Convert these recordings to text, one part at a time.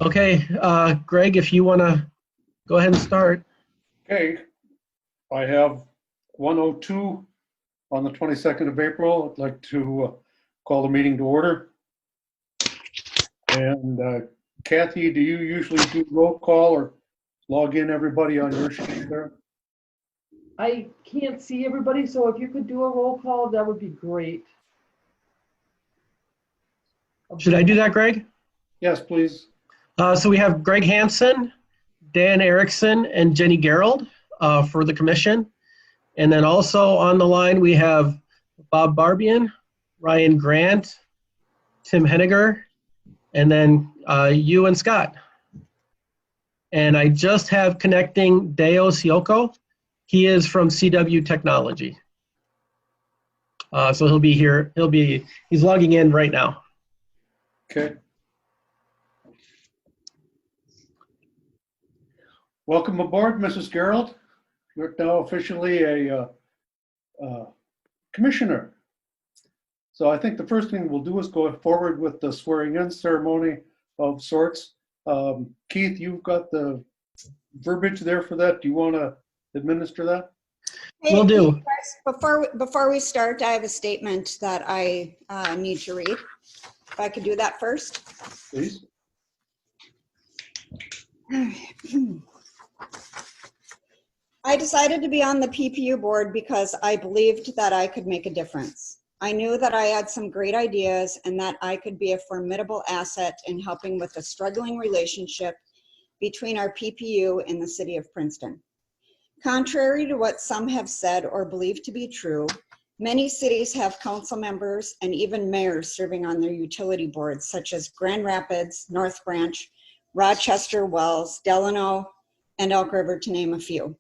Okay, Greg, if you want to go ahead and start. Okay, I have 1:02 on the 22nd of April. I'd like to call the meeting to order. And Kathy, do you usually do roll call or log in everybody on your sheet there? I can't see everybody, so if you could do a roll call, that would be great. Should I do that, Greg? Yes, please. So we have Greg Hansen, Dan Erickson, and Jenny Gerald for the commission. And then also on the line, we have Bob Barbian, Ryan Grant, Tim Henniger, and then you and Scott. And I just have connecting Deo Sioko. He is from CW Technology. So he'll be here. He's logging in right now. Okay. Welcome aboard, Mrs. Gerald. You're now officially a commissioner. So I think the first thing we'll do is go forward with the swearing in ceremony of sorts. Keith, you've got the verbiage there for that. Do you want to administer that? Hey, Will do. Before we start, I have a statement that I need to read. If I could do that first. Please. I decided to be on the PPU board because I believed that I could make a difference. I knew that I had some great ideas and that I could be a formidable asset in helping with the struggling relationship between our PPU and the city of Princeton. Contrary to what some have said or believed to be true, many cities have council members and even mayors serving on their utility boards, such as Grand Rapids, North Branch, Rochester, Wells, Delano, and Elk River, to name a few.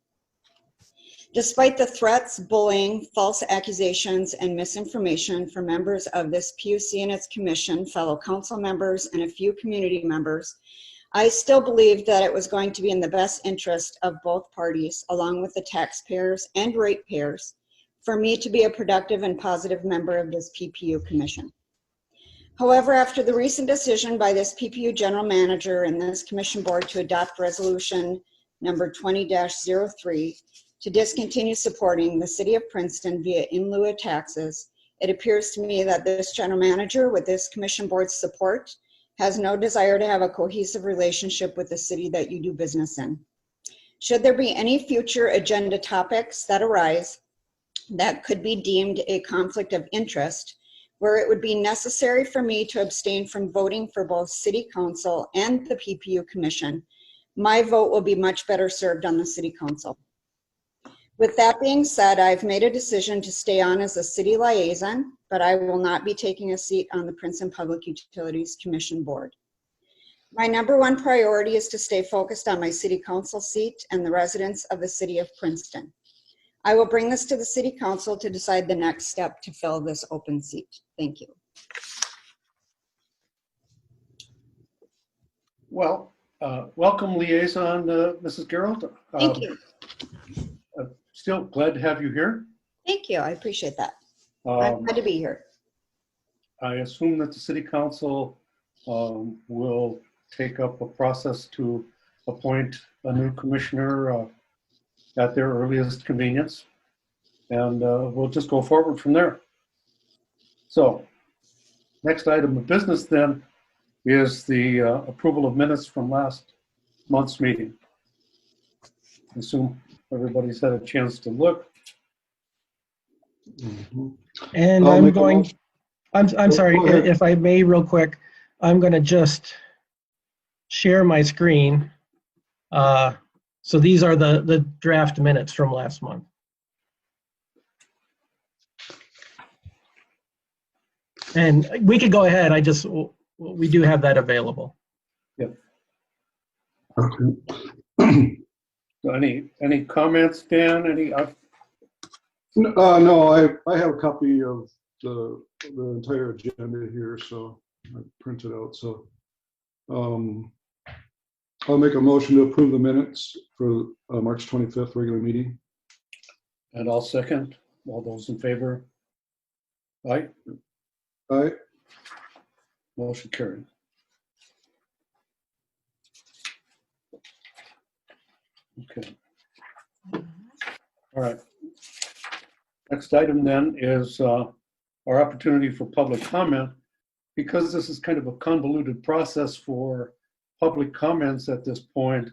Despite the threats, bullying, false accusations, and misinformation from members of this PUC and its commission, fellow council members, and a few community members, I still believed that it was going to be in the best interest of both parties, along with the taxpayers and ratepayers, for me to be a productive and positive member of this PPU commission. However, after the recent decision by this PPU general manager and this commission board to adopt resolution number 20-03 to discontinue supporting the city of Princeton via in lieu of taxes, it appears to me that this general manager, with this commission board's support, has no desire to have a cohesive relationship with the city that you do business in. Should there be any future agenda topics that arise that could be deemed a conflict of interest, where it would be necessary for me to abstain from voting for both city council and the PPU commission, my vote will be much better served on the city council. With that being said, I've made a decision to stay on as a city liaison, but I will not be taking a seat on the Princeton Public Utilities Commission board. My number one priority is to stay focused on my city council seat and the residents of the city of Princeton. I will bring this to the city council to decide the next step to fill this open seat. Thank you. Well, welcome, liaison, Mrs. Gerald. Thank you. Still glad to have you here. Thank you. I appreciate that. I'm glad to be here. I assume that the city council will take up a process to appoint a new commissioner at their earliest convenience, and we'll just go forward from there. So, next item of business then is the approval of minutes from last month's meeting. I assume everybody's had a chance to look. And I'm sorry, if I may real quick, I'm going to just share my screen. So these are the draft minutes from last month. And we could go ahead. We do have that available. Yep. Okay. So any comments, Dan? No, I have a copy of the entire agenda here, so I printed out. So I'll make a motion to approve the minutes for March 25th regular meeting. And I'll second. All those in favor? Aye. Aye. Motion carried. Okay. All right. Next item then is our opportunity for public comment. Because this is kind of a convoluted process for public comments at this point,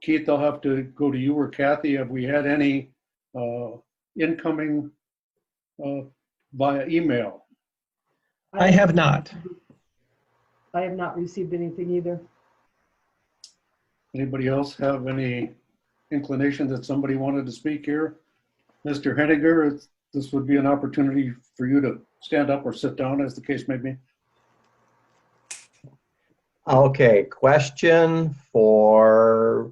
Keith, I'll have to go to you or Kathy. Have we had any incoming via email? I have not. I have not received anything either. Anybody else have any inclination that somebody wanted to speak here? Mr. Henniger, this would be an opportunity for you to stand up or sit down, as the case may be. Okay, question for,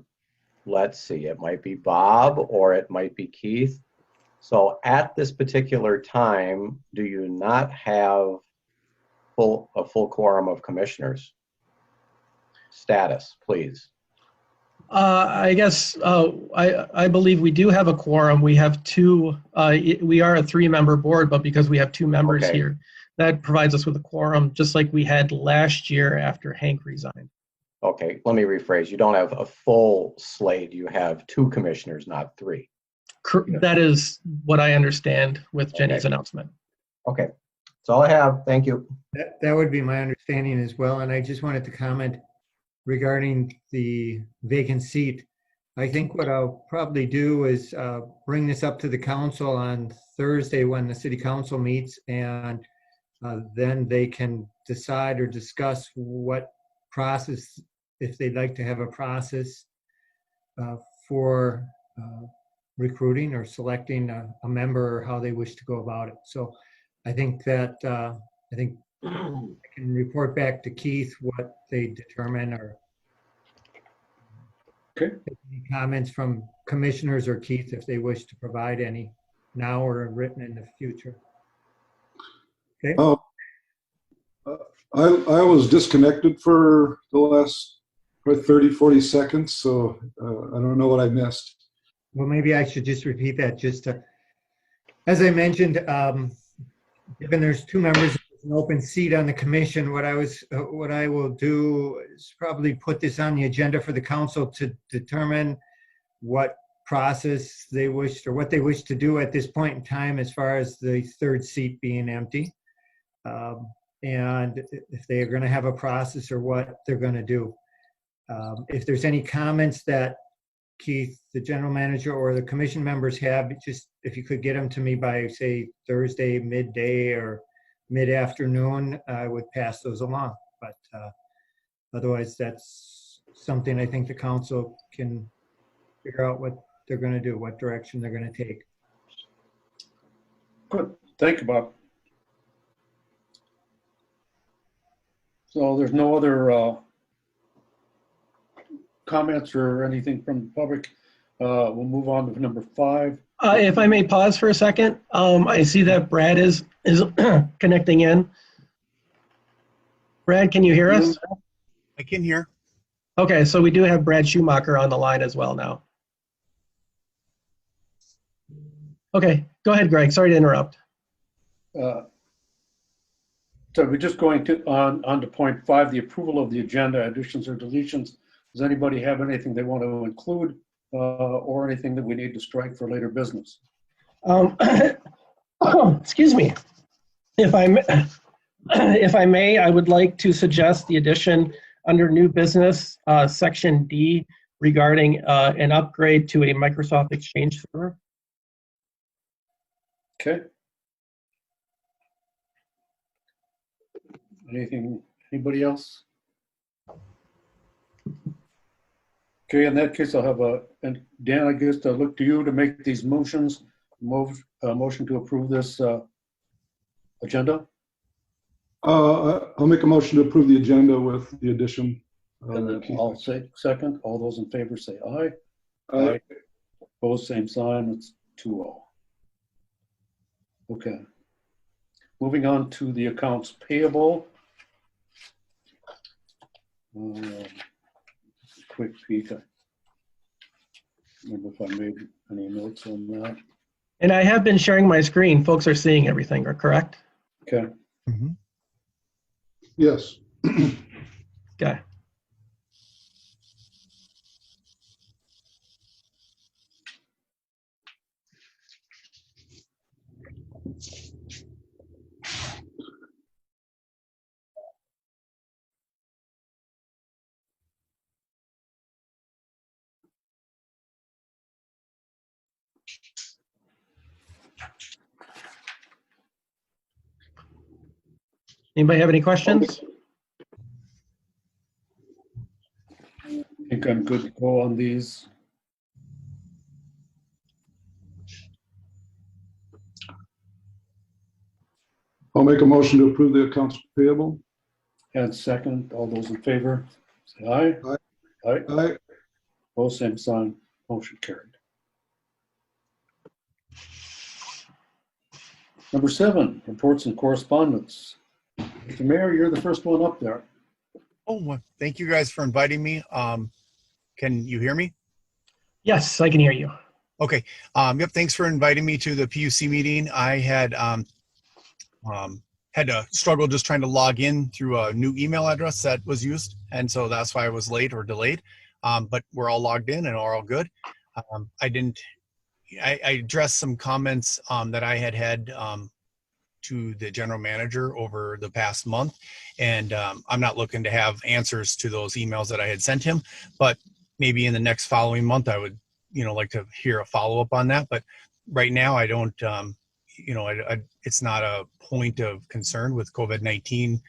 let's see, it might be Bob or it might be Keith. So at this particular time, do you not have a full quorum of commissioners? Status, please. I guess I believe we do have a quorum. We have two. We are a 3-member board, but because we have 2 members Okay. here, that provides us with a quorum, just like we had last year after Hank resigned. Okay, let me rephrase. You don't have a full slate. You have 2 commissioners, not 3. That is what I understand with Jenny's Okay. announcement. Okay, that's all I have. Thank you. That would be my understanding as well. And I just wanted to comment regarding the vacant seat. I think what I'll probably do is bring this up to the council on Thursday when the city council meets, and then they can decide or discuss what process, if they'd like to have a process for recruiting or selecting a member, or how they wish to go about it. So I think that I can report back to Keith what they determine, or Okay. any comments from commissioners or Keith if they wish to provide any now or written in the future. Okay. Oh, I was disconnected for the last 30, 40 seconds, so I don't know what I missed. Well, maybe I should just repeat that. As I mentioned, given there's 2 members, an open seat on the commission, what I will do is probably put this on the agenda for the council to determine what process they wish, or what they wish to do at this point in time as far as the 3rd seat being empty. And if they are going to have a process or what they're going to do. If there's any comments that Keith, the general manager, or the commission members have, just if you could get them to me by, say, Thursday midday or mid-afternoon, I would pass those along. But otherwise, that's something I think the council can figure out what they're going to do, what direction they're going to take. Good. Thank you, Bob. So there's no other comments or anything from the public. We'll move on to number 5. If I may pause for a second, I see that Brad is connecting in. Brad, can you hear us? I can hear. Okay, so we do have Brad Schumacher on the line as well now. Okay, go ahead, Greg. Sorry to interrupt. So we're just going on to point 5, the approval of the agenda, additions or deletions. Does anybody have anything they want to include or anything that we need to strike for later business? Excuse me. If I may, I would like to suggest the addition under new business, section D, regarding an upgrade to a Microsoft Exchange server. Okay. Anybody else? Okay, in that case, I'll have and Dan, I guess I'll look to you to make these motions. Motion to approve this agenda. I'll make a motion to approve the agenda with the addition. And then I'll say second. All those in favor say aye. Aye. Opposed, same sign. It's 2-0. Okay. Moving on to the accounts payable. Quick peek. I remember if I made any notes on that. And I have been sharing my screen. Folks are seeing everything, correct? Okay. Yes. Okay. Anybody have any questions? I think I'm good to go on these. I'll make a motion to approve the accounts payable. And second, all those in favor, say aye. Aye. Aye. Aye. Both same sign, motion carried. Number 7, reports and correspondence. Mr. Mayor, you're the first one up there. Oh, well, thank you guys for inviting me. Can you hear me? Yes, I can hear you. Okay. Yep. Thanks for inviting me to the PUC meeting. I had to struggle just trying to log in through a new email address that was used, and so that's why I was late or delayed. But we're all logged in and are all good. I addressed some comments that I had to the general manager over the past month, and I'm not looking to have answers to those emails that I had sent him, but maybe in the next following month I would like to hear a follow-up on that. But right now I don't it's not a point of concern with COVID-19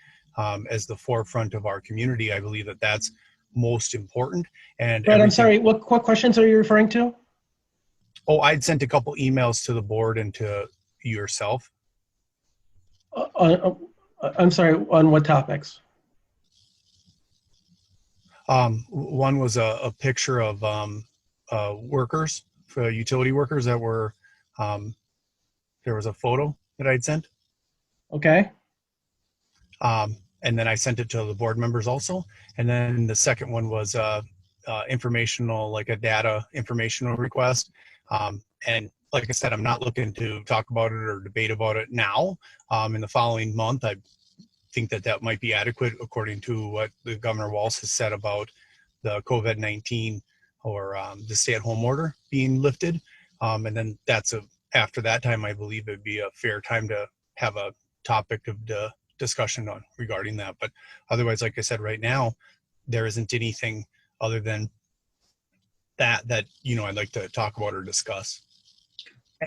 as the forefront of our community. I believe that that's most important. And Brett, I'm sorry, what questions are you referring to? Oh, I'd sent a couple emails to the board and to yourself. I'm sorry, on what topics? One was a picture of workers, utility workers that were, there was a photo that I'd sent. Okay. And then I sent it to the board members also. And then the second one was informational, like a data informational request. And like I said, I'm not looking to talk about it or debate about it now. In the following month, I think that might be adequate according to what the Governor Walz has said about the COVID-19 or the stay-at-home order being lifted. And then after that time, I believe it'd be a fair time to have a topic of the discussion on regarding that. But otherwise, like I said, right now, there isn't anything other than that I'd like to talk about or discuss.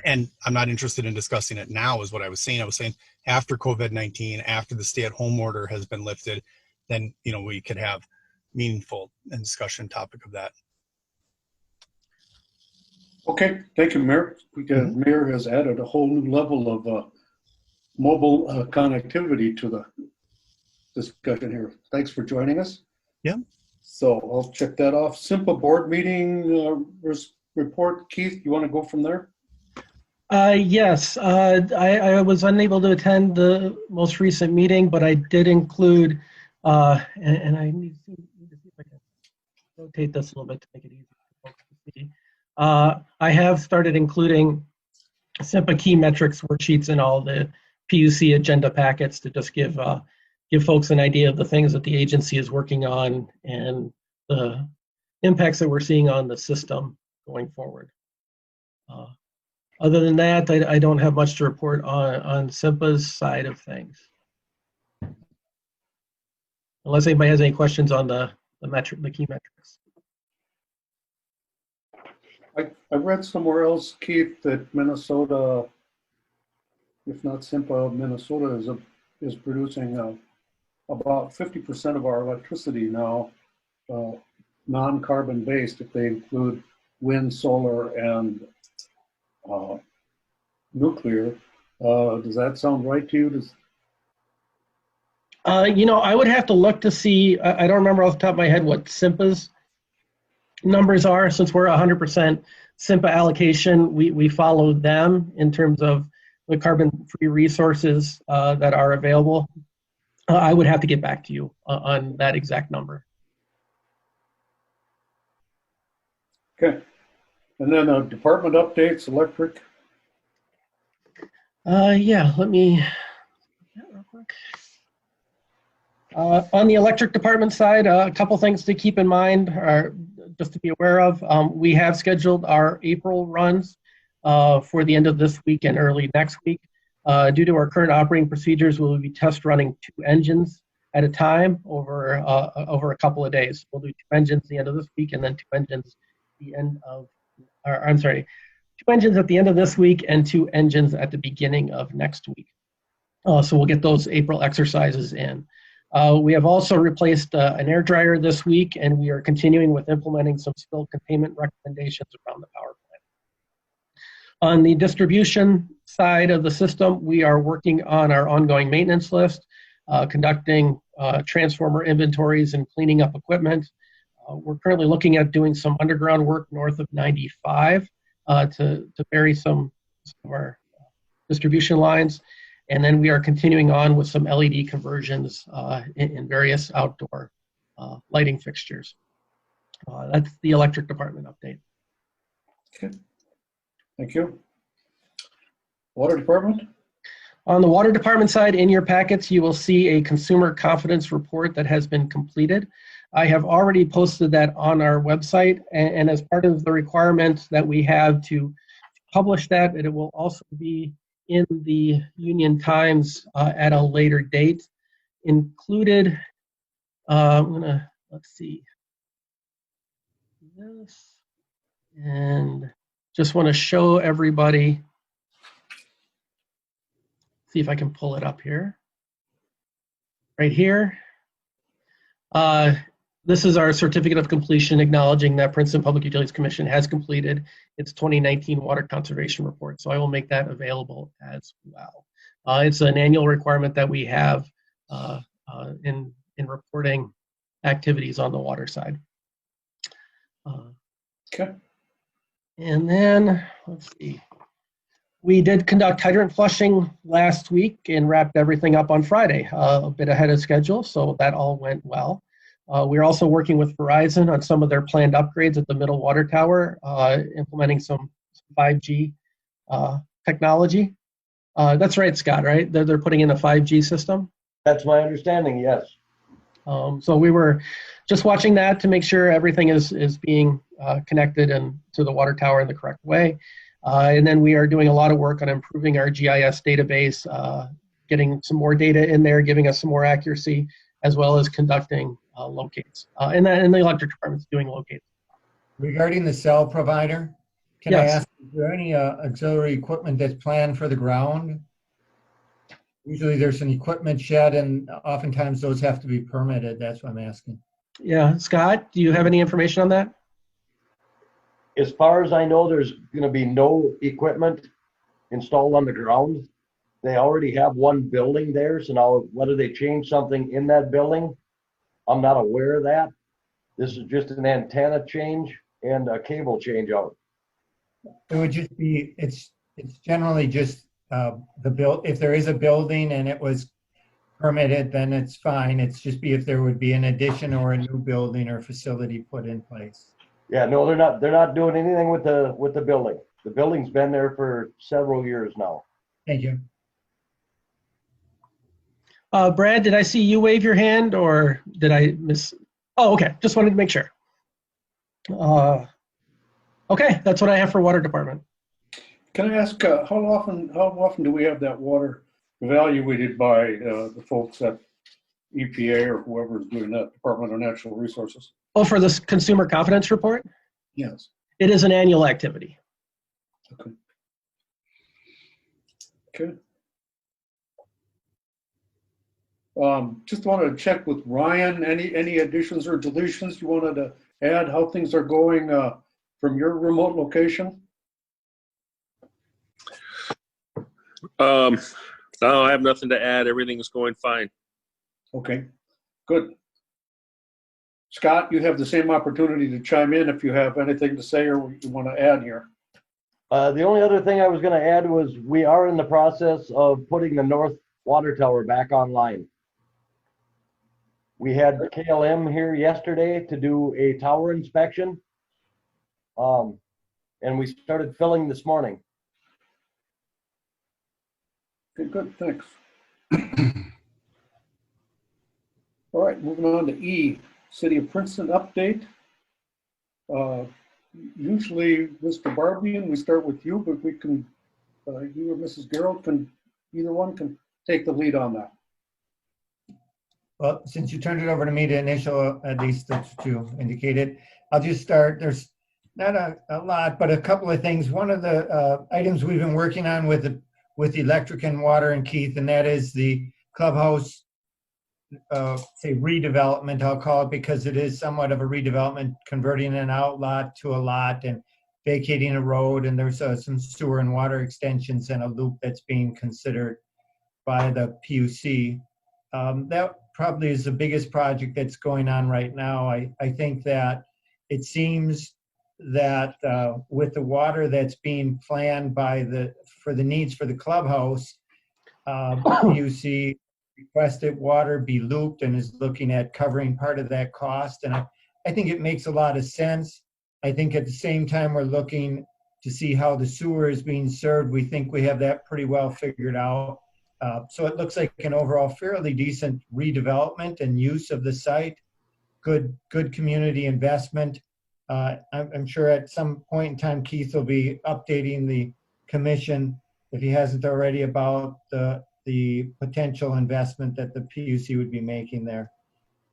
And I'm not interested in discussing it now is what I was saying. I was saying after COVID-19, after the stay-at-home order has been lifted, then, we could have meaningful and discussion topic of that. Okay, thank you, Mayor. The Mayor has added a whole new level of mobile connectivity to the discussion here. Thanks for joining us. Yeah. So I'll check that off. SIMPA board meeting report. Keith, you want to go from there? Yes, I was unable to attend the most recent meeting, but I did include, and I need to see if I can rotate this a little bit to make it easier for folks to see. I have started including SIMPA key metrics worksheets in all the PUC agenda packets to just give folks an idea of the things that the agency is working on and the impacts that we're seeing on the system going forward. Other than that, I don't have much to report on SIMPA's side of things. Unless anybody has any questions on the key metrics. I read somewhere else, Keith, that Minnesota, if not SIMPA, Minnesota is producing about 50% of our electricity now, non-carbon based, if they include wind, solar, and nuclear. Does that sound right to you? I would have to look to see. I don't remember off the top of my head what SIMPA's numbers are. Since we're 100% SIMPA allocation, we follow them in terms of the carbon-free resources that are available. I would have to get back to you on that exact number. Okay. And then department updates, electric. Yeah, let me real quick. On the electric department side, a couple things to keep in mind, or just to be aware of. We have scheduled our April runs for the end of this week and early next week. Due to our current operating procedures, we'll be test running 2 engines at a time over a couple of days. We'll do 2 engines the end of this week and then 2 engines the end of, or I'm sorry, 2 engines at the end of this week and 2 engines at the beginning of next week. So we'll get those April exercises in. We have also replaced an air dryer this week, and we are continuing with implementing some spill containment recommendations around the power plant. On the distribution side of the system, we are working on our ongoing maintenance list, conducting transformer inventories and cleaning up equipment. We're currently looking at doing some underground work north of 95 to bury some of our distribution lines. And then we are continuing on with some LED conversions in various outdoor lighting fixtures. That's the electric department update. Okay, thank you. Water department? On the water department side, in your packets, you will see a consumer confidence report that has been completed. I have already posted that on our website, and as part of the requirement that we have to publish that, it will also be in the Union Times at a later date. Included, I'm gonna, let's see, this, and just want to show everybody, see if I can pull it up here. Right here. This is our certificate of completion acknowledging that Princeton Public Utilities Commission has completed its 2019 water conservation report. So I will make that available as well. It's an annual requirement that we have in reporting activities on the water side. Okay. And then, let's see. We did conduct hydrant flushing last week and wrapped everything up on Friday, a bit ahead of schedule, so that all went well. We're also working with Verizon on some of their planned upgrades at the middle water tower, implementing some 5G technology. That's right, Scott, right? They're putting in a 5G system? That's my understanding, yes. So we were just watching that to make sure everything is being connected and to the water tower in the correct way. And then we are doing a lot of work on improving our GIS database, getting some more data in there, giving us some more accuracy, as well as conducting locates. And the electric department's doing locates. Regarding the cell provider, can I ask, is there any auxiliary equipment that's planned for the ground? Usually there's an equipment shed, and oftentimes those have to be permitted. That's what I'm asking. Yeah, Scott, do you have any information on that? As far as I know, there's going to be no equipment installed on the ground. They already have one building there, so now whether they change something in that building, I'm not aware of that. This is just an antenna change and a cable change out. It would just be, it's generally just if there is a building and it was permitted, then it's fine. It's just be if there would be an addition or a new building or facility put in place. Yeah, no, they're not doing anything with the building. The building's been there for several years now. Thank you. Brad, did I see you wave your hand, or did I miss? Oh, okay. Just wanted to make sure. Okay, that's what I have for water department. Can I ask how often do we have that water evaluated by the folks at EPA or whoever is doing that, Department of Natural Resources? Oh, for this consumer confidence report? Yes. It is an annual activity. Okay. Okay. Just wanted to check with Ryan, any additions or deletions you wanted to add, how things are going from your remote location? No, I have nothing to add. Everything is going fine. Okay, good. Scott, you have the same opportunity to chime in if you have anything to say or you want to add here. The only other thing I was going to add was we are in the process of putting the north water tower back online. We had KLM here yesterday to do a tower inspection, and we started filling this morning. Okay, good, thanks. All right, moving on to E, City of Princeton update. Usually, Mr. Barbian, we start with you, but we can, you or Mrs. Gerald either one can take the lead on that. Well, since you turned it over to me to initial, at least that's what you indicated, I'll just start. There's Not a lot, but a couple of things. One of the items we've been working on with electric and water and Keith, and that is the clubhouse, say redevelopment, I'll call it, because it is somewhat of a redevelopment, converting an outlot to a lot and vacating a road, and there's some sewer and water extensions and a loop that's being considered by the PUC. That probably is the biggest project that's going on right now. I think that it seems that with the water that's being planned for the needs for the clubhouse, PUC requested water be looped and is looking at covering part of that cost. And I think it makes a lot of sense. I think at the same time, we're looking to see how the sewer is being served. We think we have that pretty well figured out. So it looks like an overall fairly decent redevelopment and use of the site. Good community investment. I'm sure at some point in time, Keith will be updating the commission, if he hasn't already, about the potential investment that the PUC would be making there.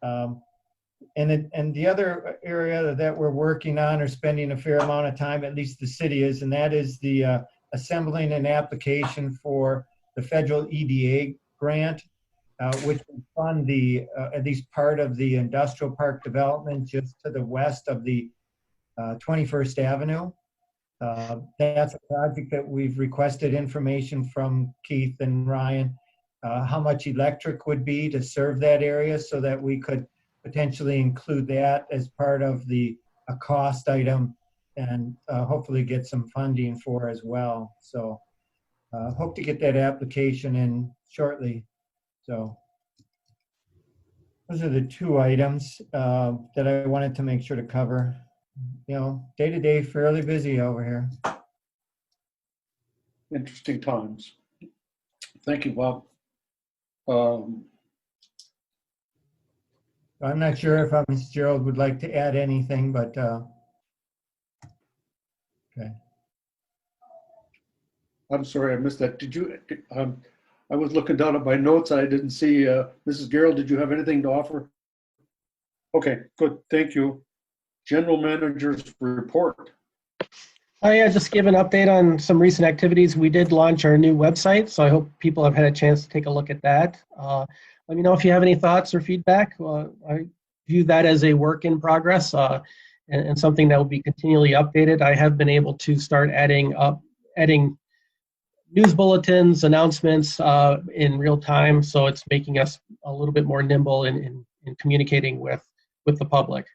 And the other area that we're working on or spending a fair amount of time, at least the city is, and that is the assembling an application for the federal EDA grant, which will fund at least part of the industrial park development just to the west of the 21st Avenue. That's a project that we've requested information from Keith and Ryan, how much electric would be to serve that area so that we could potentially include that as part of a cost item and hopefully get some funding for as well. So hope to get that application in shortly. So those are the two items that I wanted to make sure to cover. You know, day to day, fairly busy over here. Interesting times. Thank you, Bob. I'm not sure if Ms. Gerald would like to add anything, but okay. I'm sorry, I missed that. Did you, I was looking down at my notes. I didn't see, Mrs. Gerald, did you have anything to offer? Okay, good, thank you. General Manager's report. Yeah, just give an update on some recent activities. We did launch our new website, so I hope people have had a chance to take a look at that. Let me know if you have any thoughts or feedback. I view that as a work in progress and something that will be continually updated. I have been able to start adding news bulletins, announcements in real time, so it's making us a little bit more nimble in communicating with the public.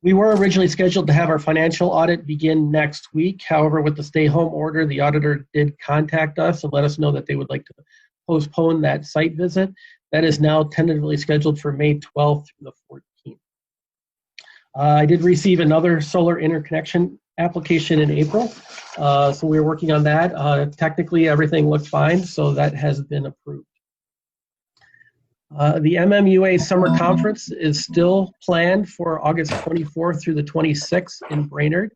We were originally scheduled to have our financial audit begin next week. However, with the stay-home order, the auditor did contact us and let us know that they would like to postpone that site visit. That is now tentatively scheduled for May 12th through the 14th. I did receive another solar interconnection application in April, so we're working on that. Technically, everything looked fine, so that has been approved. The MMUA Summer Conference is still planned for August 24th through the 26th in Brainerd.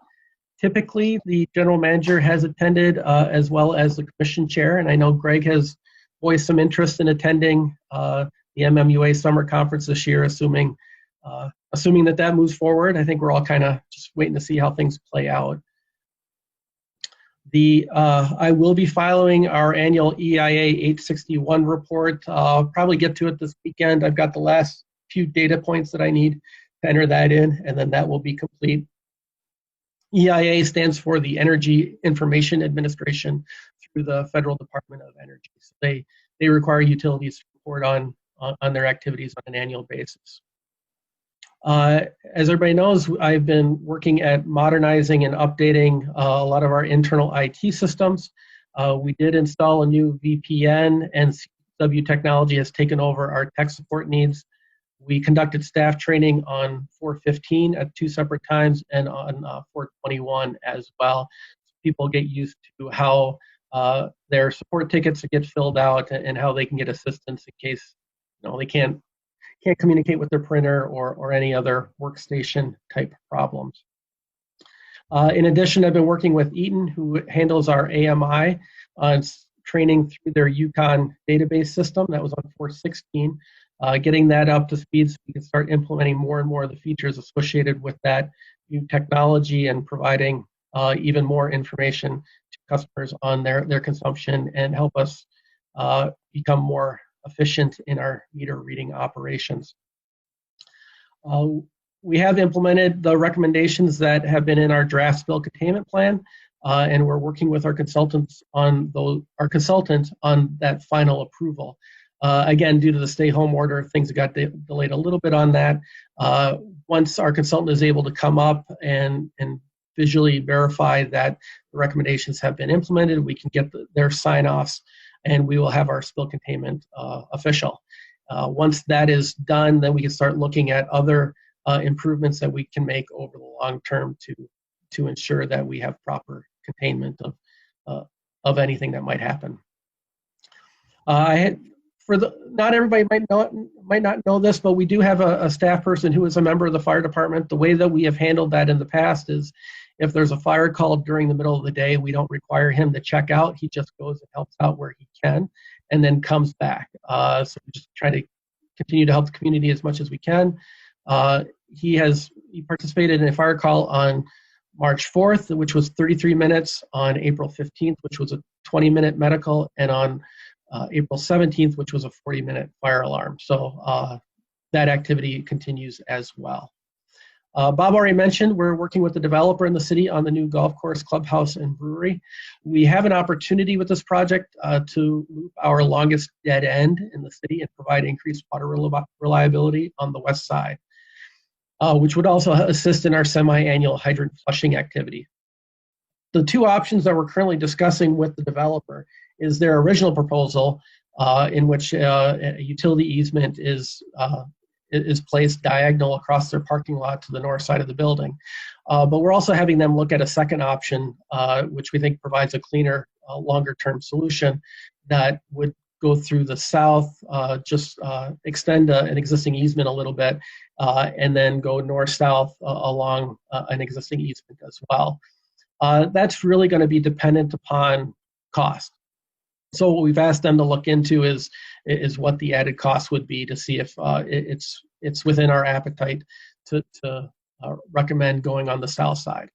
Typically, the general manager has attended as well as the commission chair, and I know Greg has voiced some interest in attending the MMUA Summer Conference this year, assuming that moves forward. I think we're all kind of just waiting to see how things play out. I will be filing our annual EIA 861 report. I'll probably get to it this weekend. I've got the last few data points that I need to enter that in, and then that will be complete. EIA stands for the Energy Information Administration through the Federal Department of Energy. So they require utilities to report on their activities on an annual basis. As everybody knows, I've been working at modernizing and updating a lot of our internal IT systems. We did install a new VPN, and CW Technology has taken over our tech support needs. We conducted staff training on 415 at 2 separate times and on 421 as well. So people get used to how their support tickets get filled out and how they can get assistance in case they can't communicate with their printer or any other workstation type problems. In addition, I've been working with Eaton, who handles our AMI on training through their Yukon database system. That was on 416. getting that up to speed so we can start implementing more and more of the features associated with that new technology and providing even more information to customers on their consumption and help us become more efficient in our meter reading operations. We have implemented the recommendations that have been in our draft spill containment plan, and we're working with our consultant on that final approval. Again, due to the stay-home order, things got delayed a little bit on that. Once our consultant is able to come up and visually verify that the recommendations have been implemented, we can get their sign-offs, and we will have our spill containment official. Once that is done, then we can start looking at other improvements that we can make over the long term to ensure that we have proper containment of anything that might happen. Not everybody might not know this, but we do have a staff person who is a member of the fire department. The way that we have handled that in the past is if there's a fire call during the middle of the day, we don't require him to check out. He just goes and helps out where he can and then comes back. So we just try to continue to help the community as much as we can. He participated in a fire call on March 4th, which was 33 minutes, on April 15th, which was a 20-minute medical, and on April 17th, which was a 40-minute fire alarm. So that activity continues as well. Bob already mentioned we're working with the developer in the city on the new golf course, clubhouse, and brewery. We have an opportunity with this project to loop our longest dead end in the city and provide increased water reliability on the west side, which would also assist in our semi-annual hydrant flushing activity. The two options that we're currently discussing with the developer is their original proposal in which a utility easement is placed diagonal across their parking lot to the north side of the building. But we're also having them look at a second option, which we think provides a cleaner, longer-term solution that would go through the south, just extend an existing easement a little bit, and then go north-south along an existing easement as well. That's really going to be dependent upon cost. So what we've asked them to look into is what the added cost would be to see if it's within our appetite to recommend going on the south side.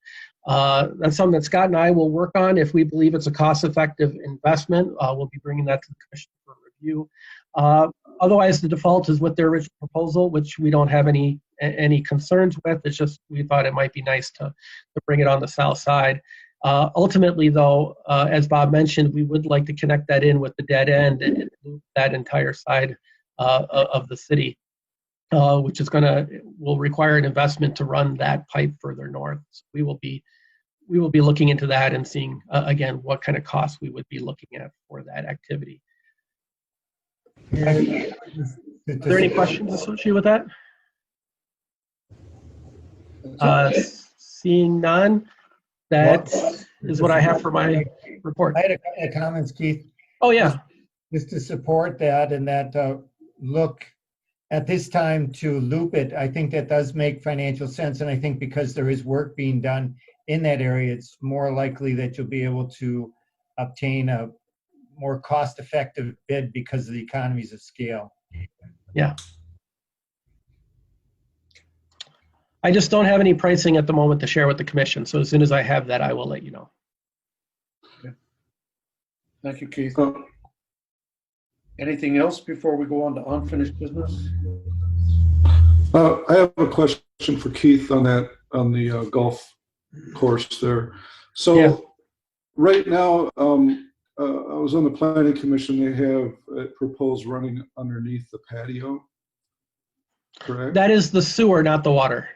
That's something that Scott and I will work on. If we believe it's a cost-effective investment, we'll be bringing that to the commission for review. Otherwise, the default is with their original proposal, which we don't have any concerns with. It's just we thought it might be nice to bring it on the south side. Ultimately, though, as Bob mentioned, we would like to connect that in with the dead end and move that entire side of the city, which will require an investment to run that pipe further north. So we will be looking into that and seeing again what kind of costs we would be looking at for that activity. Are there any questions associated with that? Seeing none. That is what I have for my report. I had a comments, Keith. Oh, yeah. Just to support that and that look at this time to loop it, I think that does make financial sense. And I think because there is work being done in that area, it's more likely that you'll be able to obtain a more cost-effective bid because of the economies of scale. Yeah. I just don't have any pricing at the moment to share with the commission. So as soon as I have that, I will let you know. Okay. Thank you, Keith. Anything else before we go on to unfinished business? I have a question for Keith on the golf course there. So yeah. Right now, I was on the planning commission. They have it proposed running underneath the patio, correct? That is the sewer, not the water.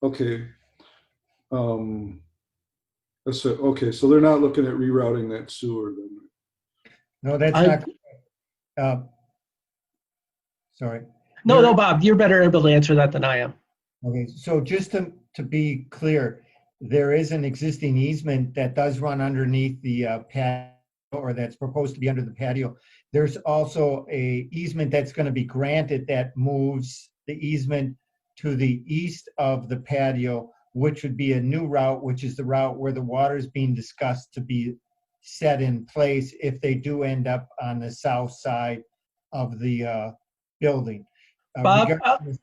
Okay. Okay, so they're not looking at rerouting that sewer then? No, that's not. Sorry. No, Bob, you're better able to answer that than I am. Okay, so just to be clear, there is an existing easement that does run underneath the patio, or that's proposed to be under the patio. There's also a easement that's going to be granted that moves the easement to the east of the patio, which would be a new route, which is the route where the water is being discussed to be set in place if they do end up on the south side of the building. Bob,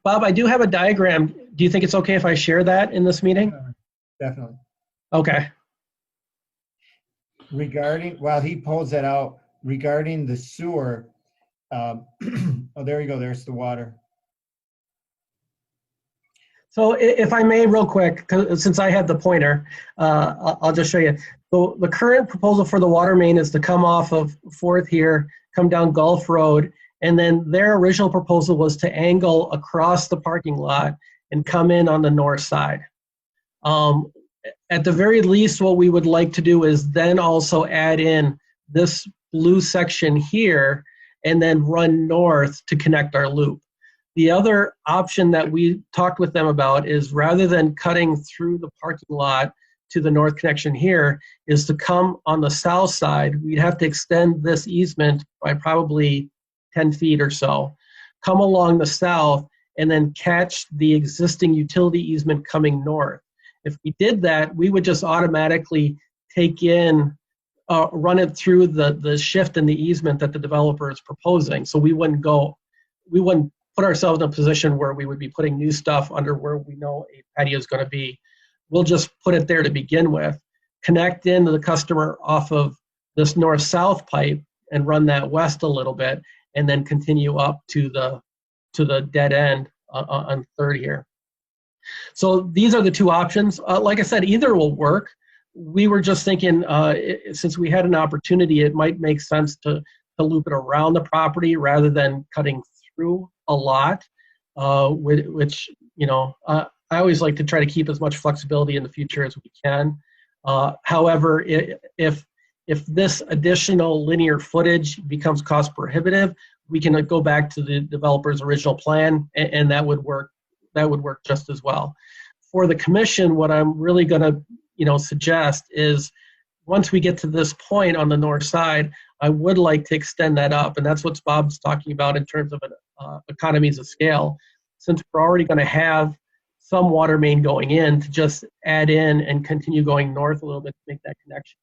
Bob, I do have a diagram. Do you think it's okay if I share that in this meeting? Definitely. Okay. Regarding, while he pulls that out, regarding the sewer, oh, there you go, there's the water. So if I may real quick, 'cause since I have the pointer, I'll just show you. So the current proposal for the water main is to come off of 4th here, come down Gulf Road, and then their original proposal was to angle across the parking lot and come in on the north side. At the very least, what we would like to do is then also add in this blue section here and then run north to connect our loop. The other option that we talked with them about is rather than cutting through the parking lot to the north connection here, is to come on the south side. We'd have to extend this easement by probably 10 feet or so, come along the south, and then catch the existing utility easement coming north. If we did that, we would just automatically take in, run it through the shift in the easement that the developer is proposing. So we wouldn't put ourselves in a position where we would be putting new stuff under where we know a patio is going to be. We'll just put it there to begin with, connect into the customer off of this north-south pipe and run that west a little bit, and then continue up to the dead end on 3rd here. So these are the two options. Like I said, either will work. We were just thinking, since we had an opportunity, it might make sense to loop it around the property rather than cutting through a lot, which, you know, I always like to try to keep as much flexibility in the future as we can. However, if this additional linear footage becomes cost prohibitive, we can go back to the developer's original plan, and that would work. That would work just as well. For the commission, what I'm really going to, you know, suggest is once we get to this point on the north side, I would like to extend that up, and that's what Bob's talking about in terms of economies of scale. Since we're already going to have some water main going in, to just add in and continue going north a little bit to make that connection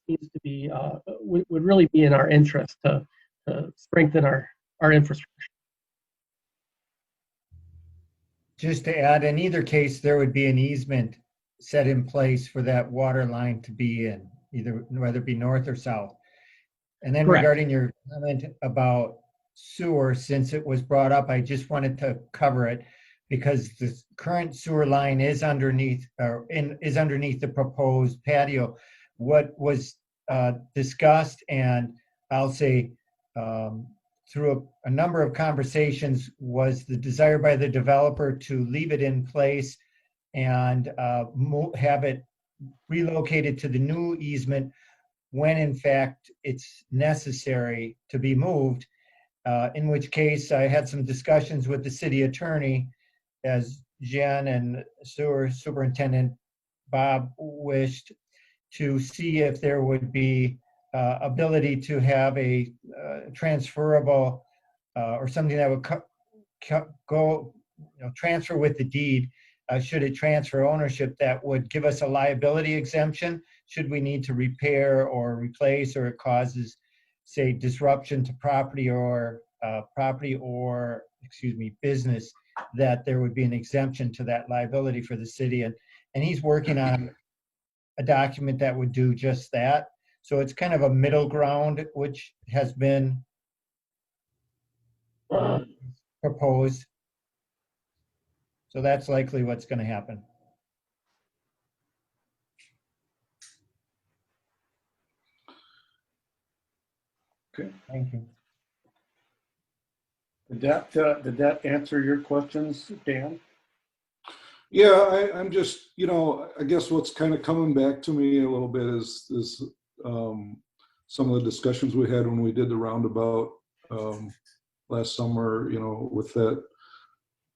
seems to be would really be in our interest to strengthen our infrastructure. Just to add, in either case, there would be an easement set in place for that water line to be in, either whether it be north or south. And then Correct. Regarding your comment about sewer, since it was brought up, I just wanted to cover it because the current sewer line is underneath the proposed patio. What was discussed, and I'll say through a number of conversations, was the desire by the developer to leave it in place and have it relocated to the new easement when in fact it's necessary to be moved, in which case I had some discussions with the city attorney as Jen and sewer superintendent Bob wished to see if there would be ability to have a transferable or something that would go, transfer with the deed. Should it transfer ownership, that would give us a liability exemption should we need to repair or replace, or it causes, say, disruption to property or business, that there would be an exemption to that liability for the city. And he's working on a document that would do just that. So it's kind of a middle ground, which has been proposed. So that's likely what's going to happen. Okay. Thank you. Did that answer your questions, Dan? Yeah, I'm just, I guess what's kind of coming back to me a little bit is some of the discussions we had when we did the roundabout last summer, with that,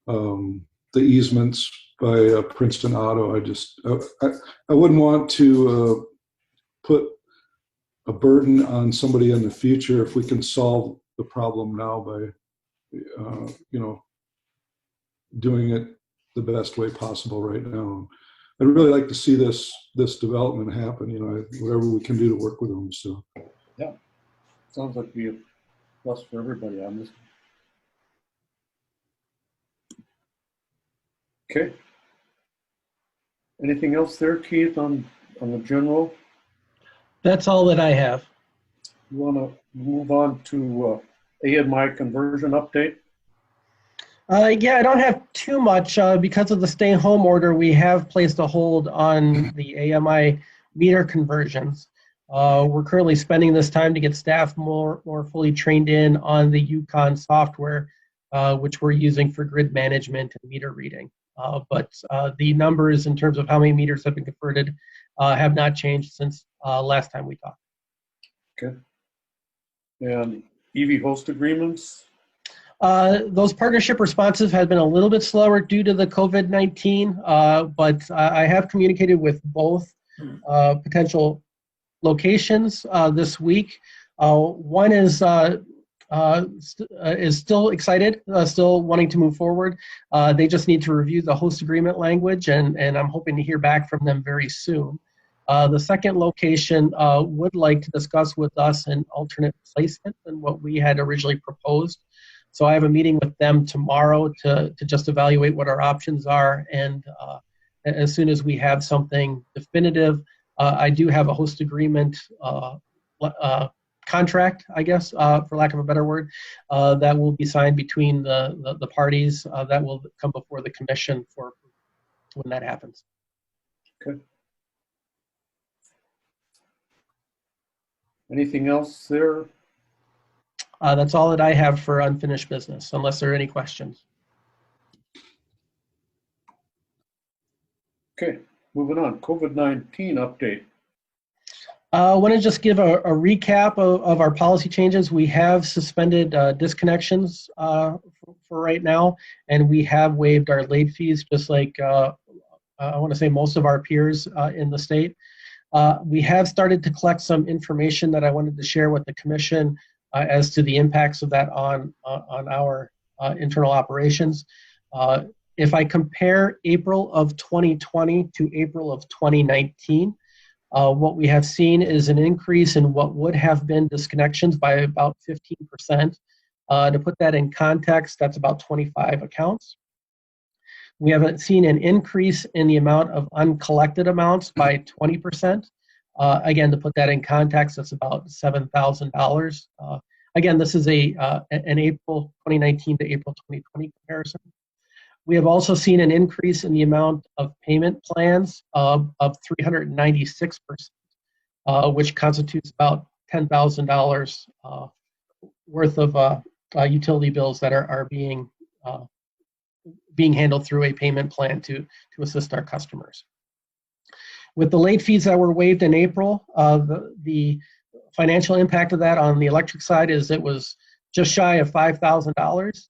the easements by Princeton Auto. I wouldn't want to put a burden on somebody in the future if we can solve the problem now by, doing it the best way possible right now. I'd really like to see this development happen, whatever we can do to work with them. So yeah, sounds like be a plus for everybody on this. Okay. Anything else there, Keith, on the general? That's all that I have. You want to move on to AMI conversion update? Yeah, I don't have too much. Because of the stay home order, we have placed a hold on the AMI meter conversions. We're currently spending this time to get staff more fully trained in on the Yukon software, which we're using for grid management and meter reading. But the numbers in terms of how many meters have been converted have not changed since last time we talked. Okay. And EV host agreements? Those partnership responses have been a little bit slower due to the COVID-19, but I have communicated with both potential locations this week. One is still excited, still wanting to move forward. They just need to review the host agreement language, and I'm hoping to hear back from them very soon. The second location would like to discuss with us an alternate placement than what we had originally proposed. So I have a meeting with them tomorrow to just evaluate what our options are, and as soon as we have something definitive, I do have a host agreement contract, I guess, for lack of a better word, that will be signed between the parties that will come before the commission for when that happens. Okay. Anything else there? That's all that I have for unfinished business, unless there are any questions. Okay, moving on. COVID-19 update. I want to just give a recap of our policy changes. We have suspended disconnections for right now, and we have waived our late fees, just like I want to say most of our peers in the state. We have started to collect some information that I wanted to share with the commission as to the impacts of that on our internal operations. If I compare April of 2020 to April of 2019, what we have seen is an increase in what would have been disconnections by about 15%. To put that in context, that's about 25 accounts. We have seen an increase in the amount of uncollected amounts by 20%. Again, to put that in context, that's about $7,000. Again, this is an April 2019 to April 2020 comparison. We have also seen an increase in the amount of payment plans of 396%, which constitutes about $10,000 worth of utility bills that are being handled through a payment plan to assist our customers. With the late fees that were waived in April, the financial impact of that on the electric side is it was just shy of $5,000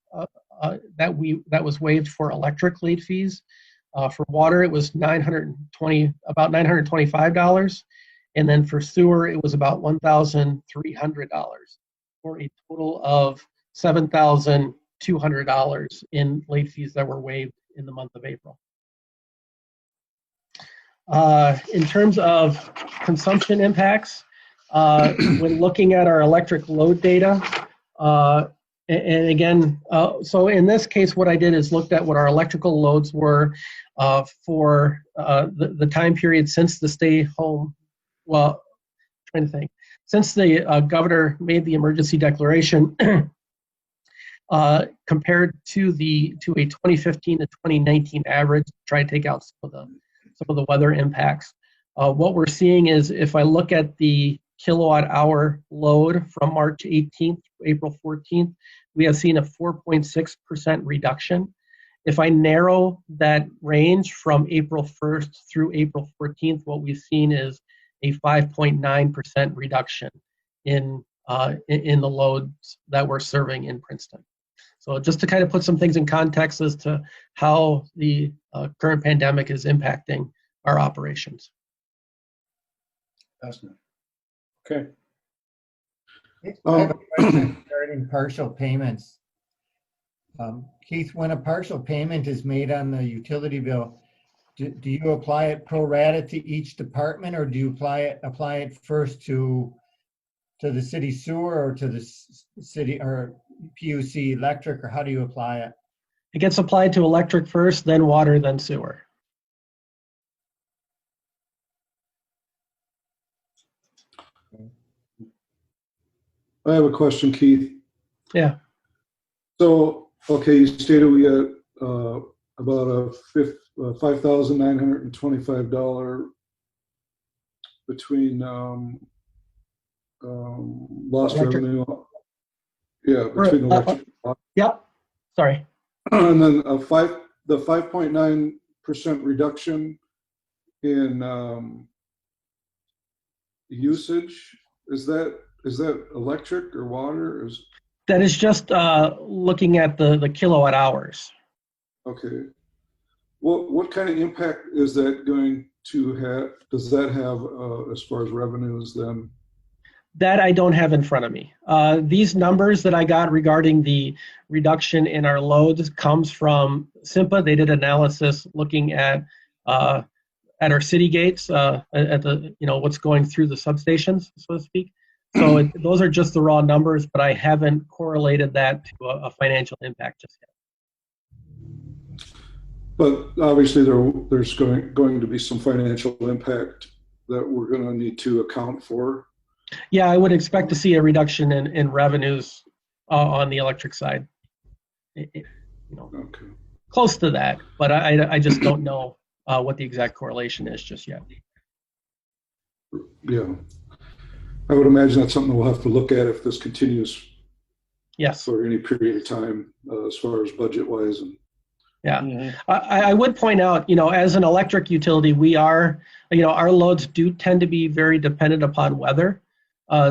that was waived for electric late fees. For water, it was about $925, and then for sewer, it was about $1,300, for a total of $7,200 in late fees that were waived in the month of April. In terms of consumption impacts, when looking at our electric load data, and again, so in this case, what I did is looked at what our electrical loads were for the time period since the stay home, well, trying to think, since the governor made the emergency declaration, compared to a 2015 to 2019 average, try to take out some of the weather impacts. What we're seeing is if I look at the kilowatt hour load from March 18th to April 14th, we have seen a 4.6% reduction. If I narrow that range from April 1st through April 14th, what we've seen is a 5.9% reduction in the loads that we're serving in Princeton. So just to kind of put some things in context as to how the current pandemic is impacting our operations. Fascinating. Okay. I have a question regarding partial payments. Keith, when a partial payment is made on the utility bill, do you apply it pro rata to each department, or do you apply it first to the city sewer or to the city or PUC electric, or how do you apply it? It gets applied to electric first, then water, then sewer. I have a question, Keith. Yeah. So, okay, you stated we got about a $5,925 between lost Electric. revenue. Yeah, between electric. Yep. Sorry. And then the 5.9% reduction in usage, is that electric or water? That is just looking at the kilowatt hours. Okay. What kind of impact is that going to have? Does that have as far as revenues then? That I don't have in front of me. These numbers that I got regarding the reduction in our loads comes from SIMPA. They did analysis looking at our city gates, at the what's going through the substations, so to speak. So those are just the raw numbers, but I haven't correlated that to a financial impact just yet. But obviously there's going to be some financial impact that we're going to need to account for. Yeah, I would expect to see a reduction in revenues on the electric side. Okay. Close to that, but I just don't know what the exact correlation is just yet. Yeah, I would imagine that's something we'll have to look at if this continues. Yes. For any period of time, as far as budget-wise. And yeah, I would point out, as an electric utility, we are, our loads do tend to be very dependent upon weather.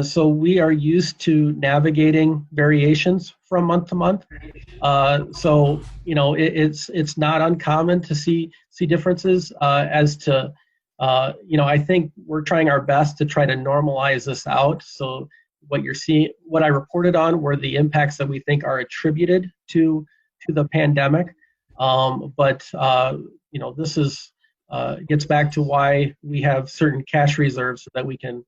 So we are used to navigating variations from month to month. So it's not uncommon to see differences as to I think we're trying our best to try to normalize this out. So what you're seeing, what I reported on were the impacts that we think are attributed to the pandemic. But this is gets back to why we have certain cash reserves so that we can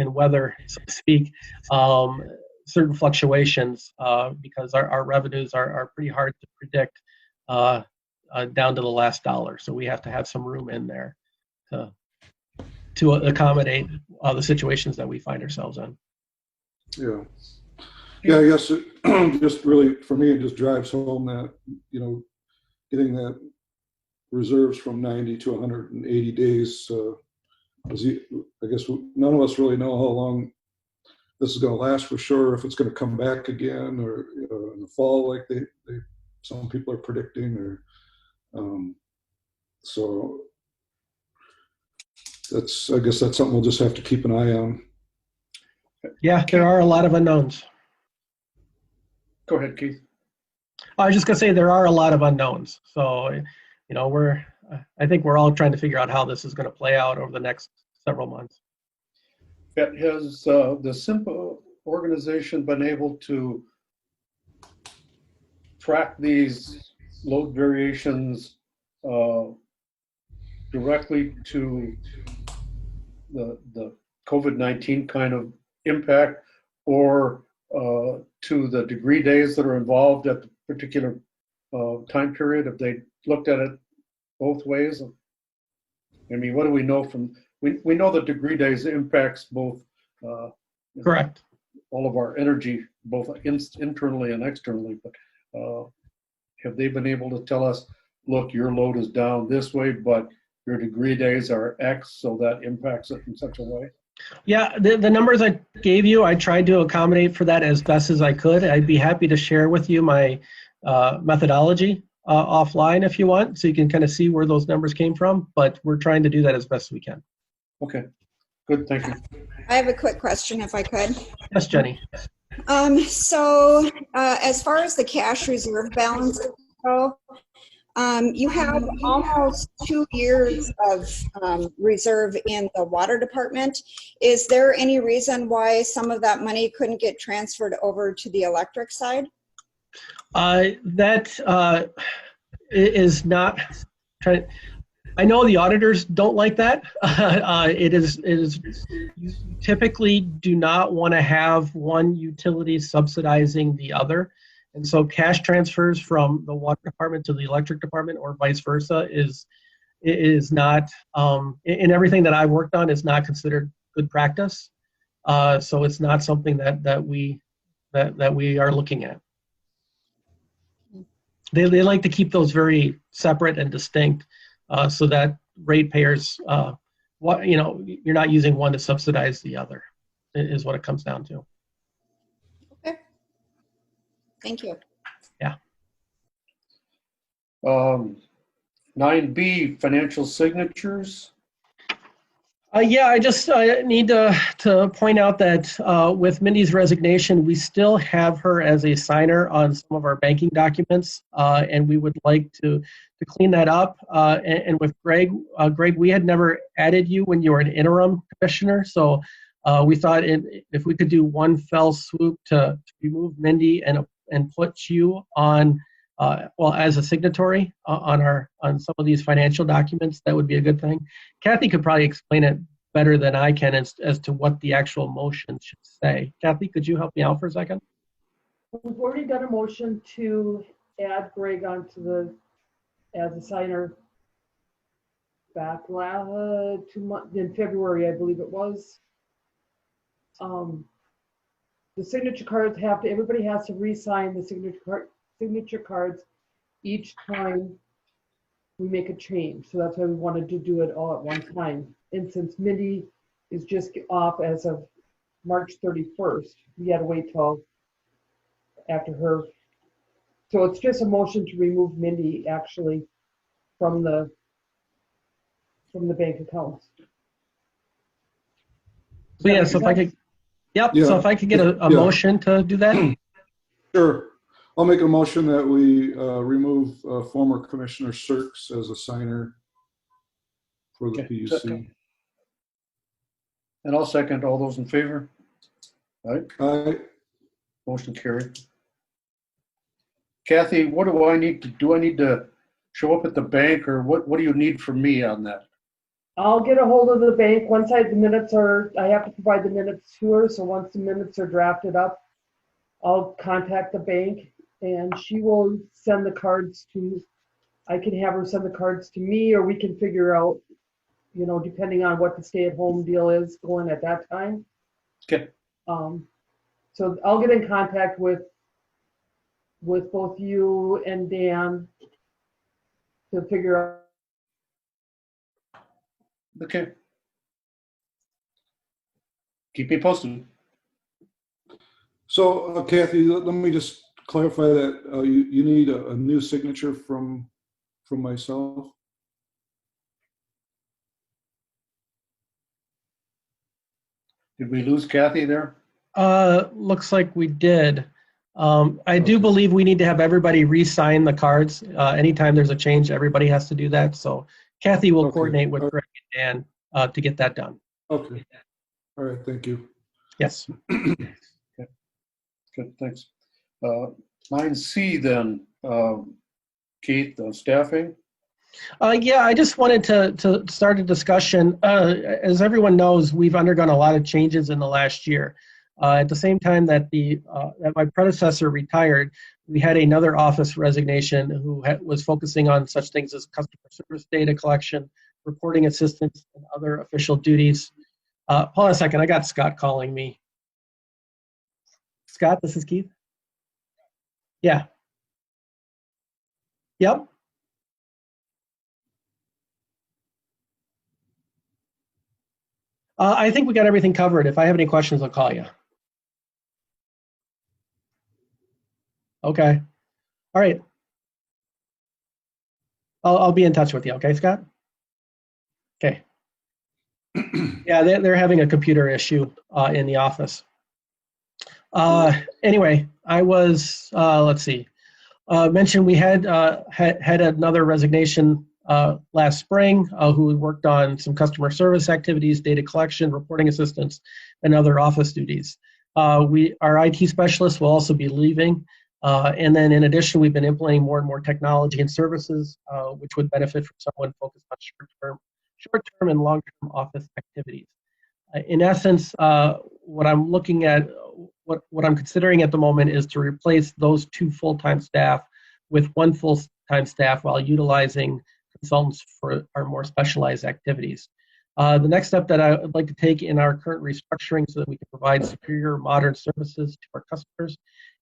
weather, so to speak, certain fluctuations because our revenues are pretty hard to predict down to the last dollar. So we have to have some room in there to accommodate the situations that we find ourselves in. Yeah. Yeah, I guess it just really, for me, it just drives home that, getting that reserves from 90 to 180 days. I guess none of us really know how long this is going to last for sure, if it's going to come back again or in the fall like some people are predicting, or so I guess that's something we'll just have to keep an eye on. Yeah, there are a lot of unknowns. Go ahead, Keith. I was just going to say there are a lot of unknowns. So, I think we're all trying to figure out how this is going to play out over the next several months. Has the SIMPA organization been able to track these load variations directly to the COVID-19 kind of impact, or to the degree days that are involved at the particular time period? Have they looked at it both ways? I mean, what do we know from, we know that degree days impacts both correct, all of our energy, both internally and externally, but have they been able to tell us, look, your load is down this way, but your degree days are X, so that impacts it in such a way? Yeah, the numbers I gave you, I tried to accommodate for that as best as I could. I'd be happy to share with you my methodology offline if you want, so you can kind of see where those numbers came from, but we're trying to do that as best as we can. Okay, good, thank you. I have a quick question if I could. Yes, Jenny. So as far as the cash reserve balance go, you have almost 2 years of reserve in the water department. Is there any reason why some of that money couldn't get transferred over to the electric side? That is not. I know the auditors don't like that. It is you typically do not want to have one utility subsidizing the other. And so cash transfers from the water department to the electric department or vice versa is not, in everything that I've worked on, is not considered good practice. So it's not something that we are looking at. They like to keep those very separate and distinct, so that ratepayers, you're not using one to subsidize the other, is what it comes down to. Okay. Thank you. Yeah. 9B, financial signatures. Yeah, I just need to point out that with Mindy's resignation, we still have her as a signer on some of our banking documents, and we would like to clean that up. And with Greg, we had never added you when you were an interim commissioner, so we thought if we could do one fell swoop to remove Mindy and put you on, as a signatory on some of these financial documents, that would be a good thing. Kathy could probably explain it better than I can as to what the actual motion should say. Kathy, could you help me out for a second? We've already got a motion to add Greg onto as a signer back in February, I believe it was. The signature cards everybody has to re-sign the signature cards each time we make a change. So that's why we wanted to do it all at one time. And since Mindy is just off as of March 31st, we had to wait till after her. So it's just a motion to remove Mindy actually from the bank accounts. So yes, if I could, yep. Yeah. So if I could get a motion to do that. Sure. I'll make a motion that we remove former Commissioner Sirks as a signer for the PUC. And I'll second. All those in favor? All right. Aye. Motion carried. Kathy, what do I need to do? I need to show up at the bank, or what do you need from me on that? I'll get a hold of the bank once I have to provide the minutes to her. So once the minutes are drafted up, I'll contact the bank and she will send the cards I can have her send the cards to me, or we can figure out, depending on what the stay-at-home deal is going at that time. Okay. So I'll get in contact with both you and Dan to figure out. Okay. Keep me posted. So, Kathy, let me just clarify that you need a new signature from myself. Did we lose Kathy there? Looks like we did. I do believe we need to have everybody re-sign the cards. Anytime there's a change, everybody has to do that. So Kathy will coordinate with Greg and Dan to get that done. Okay. All right. Thank you. Yes. Okay. Good. Thanks. 9C then, Keith, staffing. Yeah, I just wanted to start a discussion. As everyone knows, we've undergone a lot of changes in the last year. At the same time that my predecessor retired, we had another office resignation who was focusing on such things as customer service data collection, reporting assistance, and other official duties. Hold on a second, I got Scott calling me. Scott, this is Keith. Yeah. Yep. I think we got everything covered. If I have any questions, I'll call you. Okay. All right. I'll be in touch with you. Okay, Scott? Okay. Yeah, they're having a computer issue in the office. Anyway, I was, let's see, mentioned we had another resignation last spring who worked on some customer service activities, data collection, reporting assistance, and other office duties. Our IT specialist will also be leaving. And then in addition, we've been implementing more and more technology and services, which would benefit from someone focused on short-term and long-term office activities. In essence, what what I'm considering at the moment is to replace those 2 full-time staff with 1 full-time staff while utilizing consultants for our more specialized activities. The next step that I would like to take in our current restructuring so that we can provide superior modern services to our customers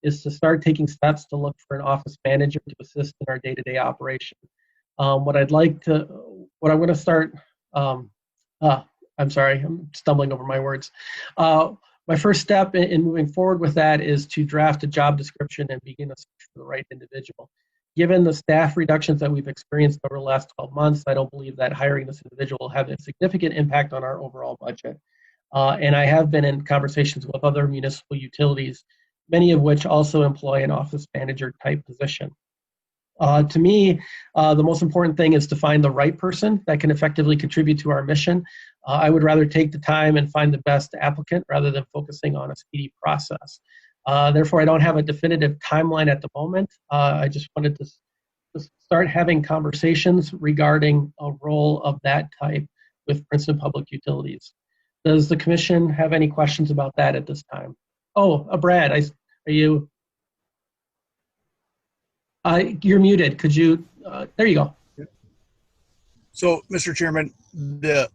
is to start taking steps to look for an office manager to assist in our day-to-day operation. What I'm going to start, I'm sorry, I'm stumbling over my words. My first step in moving forward with that is to draft a job description and begin a search for the right individual. Given the staff reductions that we've experienced over the last 12 months, I don't believe that hiring this individual will have a significant impact on our overall budget. And I have been in conversations with other municipal utilities, many of which also employ an office manager type position. To me, the most important thing is to find the right person that can effectively contribute to our mission. I would rather take the time and find the best applicant rather than focusing on a speedy process. Therefore, I don't have a definitive timeline at the moment. I just wanted to start having conversations regarding a role of that type with Princeton Public Utilities. Does the commission have any questions about that at this time? Oh, Brad, are you? You're muted. Could you? There you go. So, Mr. Chairman, the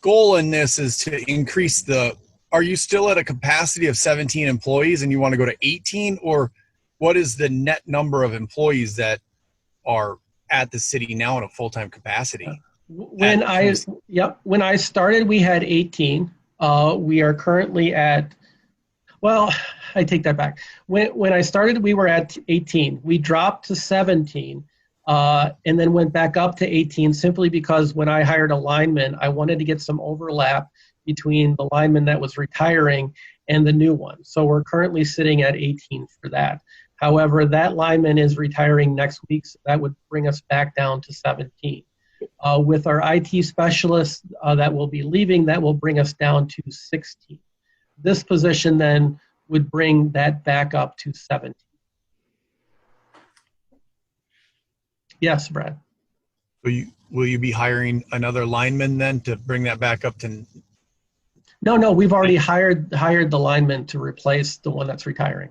goal in this is to increase the. Are you still at a capacity of 17 employees and you want to go to 18, or what is the net number of employees that are at the city now in a full-time capacity? When I started, we had 18. We are currently at, well, I take that back. When I started, we were at 18. We dropped to 17 and then went back up to 18 simply because when I hired a lineman, I wanted to get some overlap between the lineman that was retiring and the new one. So we're currently sitting at 18 for that. However, that lineman is retiring next week, so that would bring us back down to 17. With our IT specialist that will be leaving, that will bring us down to 16. This position then would bring that back up to 17. Yes, Brad. Will you be hiring another lineman then to bring that back up to? No, we've already hired the lineman to replace the one that's retiring.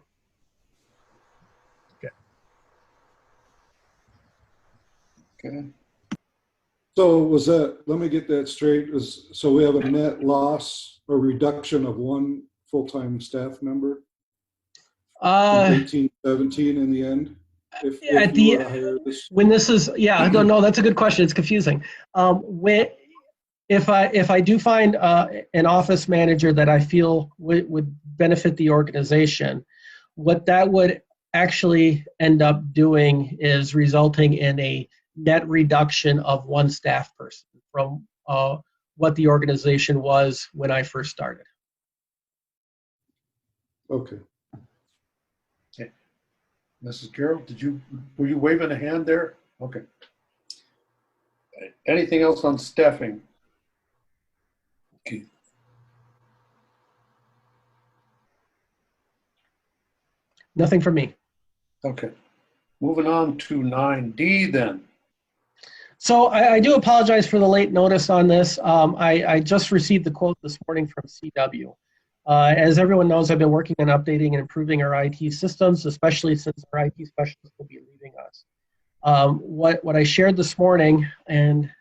Okay. So was that, let me get that straight, so we have a net loss or reduction of 1 full-time staff member? 18, 17 in the end? If you were to hire this? When this is, yeah, no, that's a good question. It's confusing. If I do find an office manager that I feel would benefit the organization, what that would actually end up doing is resulting in a net reduction of 1 staff person from what the organization was when I first started. Okay. Okay. Mrs. Carroll, were you waving a hand there? Okay. Anything else on staffing? Okay. Nothing from me. Okay. Moving on to 9D then. So I do apologize for the late notice on this. I just received the quote this morning from CW. As everyone knows, I've been working on updating and improving our IT systems, especially since our IT specialist will be leaving us. What I shared this morning, and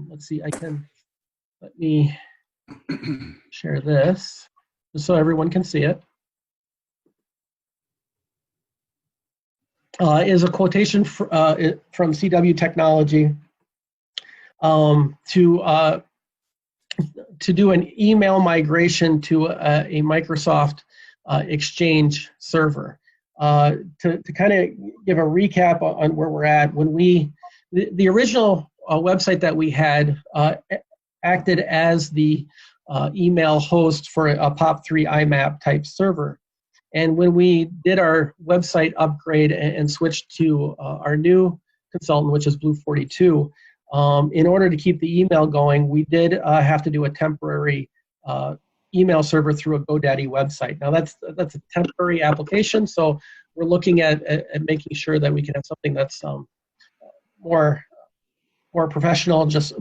let's see, let me share this just so everyone can see it. Is a quotation from CW Technology to do an email migration to a Microsoft Exchange server. To kind of give a recap on where we're at, when the original website that we had acted as the email host for a POP3 IMAP type server. And when we did our website upgrade and switched to our new consultant, which is Blue 42, in order to keep the email going, we did have to do a temporary email server through a GoDaddy website. Now that's a temporary application, so we're looking at making sure that we can have something that's more professional, just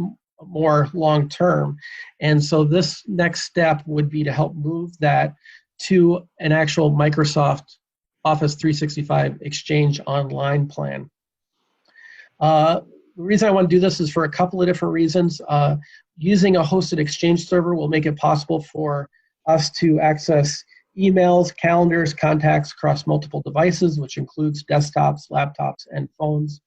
more long term. And so this next step would be to help move that to an actual Microsoft Office 365 Exchange Online plan. The reason I want to do this is for a couple of different reasons. Using a hosted Exchange server will make it possible for us to access emails, calendars, contacts across multiple devices, which includes desktops, laptops, and phones.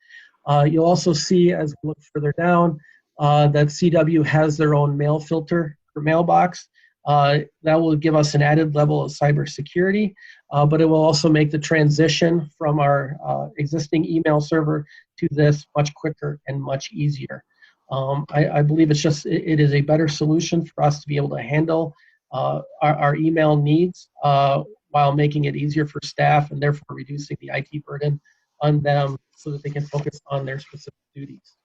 You'll also see, as we look further down, that CW has their own mail filter for mailbox. That will give us an added level of cybersecurity, but it will also make the transition from our existing email server to this much quicker and much easier. I believe it is a better solution for us to be able to handle our email needs while making it easier for staff and therefore reducing the IT burden on them so that they can focus on their specific duties.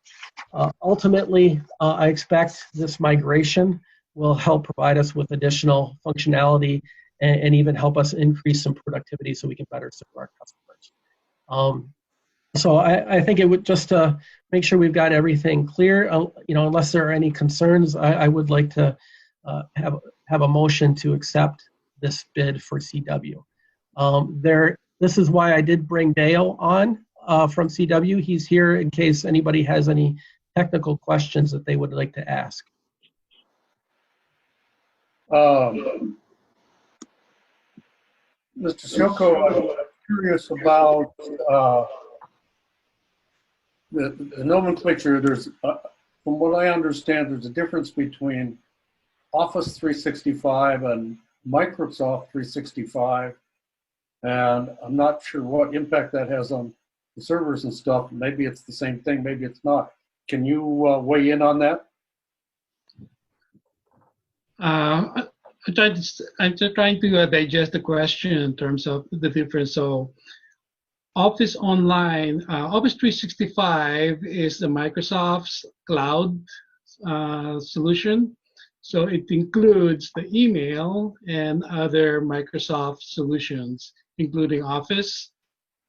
Ultimately, I expect this migration will help provide us with additional functionality and even help us increase some productivity so we can better serve our customers. So I think it would just to make sure we've got everything clear, unless there are any concerns, I would like to have a motion to accept this bid for CW. This is why I did bring Dale on from CW. He's here in case anybody has any technical questions that they would like to ask. Mr. Sioko, I'm curious about the nomenclature. There's, from what I understand, there's a difference between Office 365 and Microsoft 365, and I'm not sure what impact that has on the servers and stuff. Maybe it's the same thing, maybe it's not. Can you weigh in on that? I'm just trying to digest the question in terms of the difference. So Office Online, Office 365 is the Microsoft's cloud solution. So it includes the email and other Microsoft solutions, including Office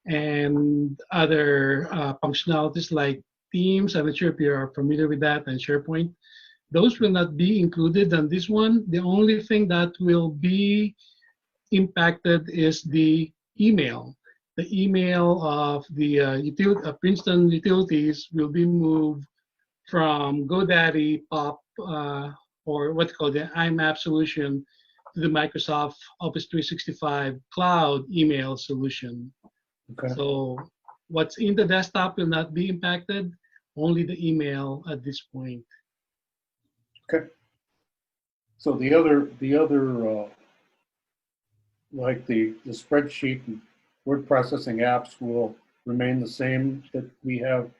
and other functionalities like Teams. I'm not sure if you're familiar with that, and SharePoint. Those will not be included on this one. The only thing that will be impacted is the email. The email of the Princeton utilities will be moved from GoDaddy POP or what's called the IMAP solution to the Microsoft Office 365 cloud email solution. Okay. So what's in the desktop will not be impacted, only the email at this point. Okay. So the other like the spreadsheet and word processing apps will remain the same that we have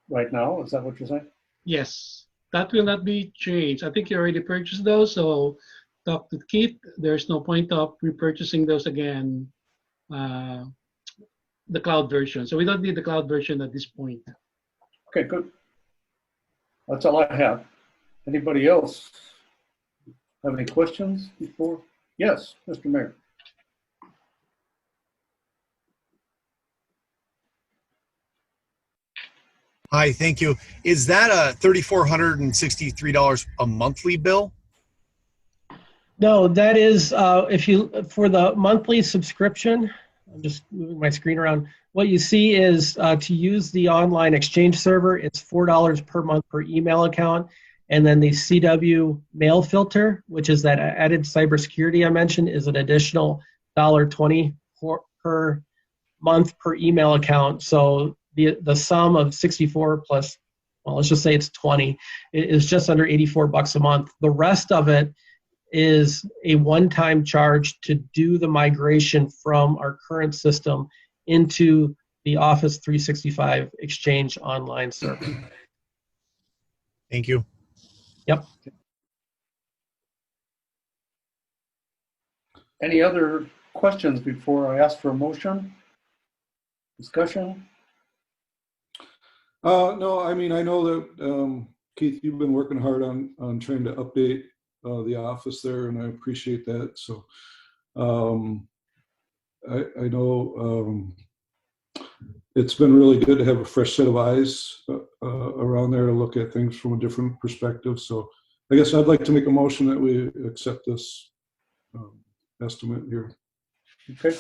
right now. Is that what you're saying? Yes, that will not be changed. I think you already purchased those, so talk to Keith. There's no point of repurchasing those again, the cloud version. So we don't need the cloud version at this point. Okay, good. That's all I have. Anybody else have any questions before? Yes, Mr. Mayor. Hi, thank you. Is that a $3,463 a monthly bill? No, that is for the monthly subscription. I'm just moving my screen around. What you see is to use the online Exchange server, it's $4 per month per email account. And then the CW mail filter, which is that added cybersecurity I mentioned, is an additional $1.20 per month per email account. So the sum of 64 plus, well, let's just say it's 20, is just under $84 a month. The rest of it is a one-time charge to do the migration from our current system into the Office 365 Exchange online server. Thank you. Yep. Any other questions before I ask for a motion? Discussion? No, I mean, I know that, Keith, you've been working hard on trying to update the office there, and I appreciate that. So I know it's been really good to have a fresh set of eyes around there to look at things from a different perspective. So I guess I'd like to make a motion that we accept this estimate here. Okay.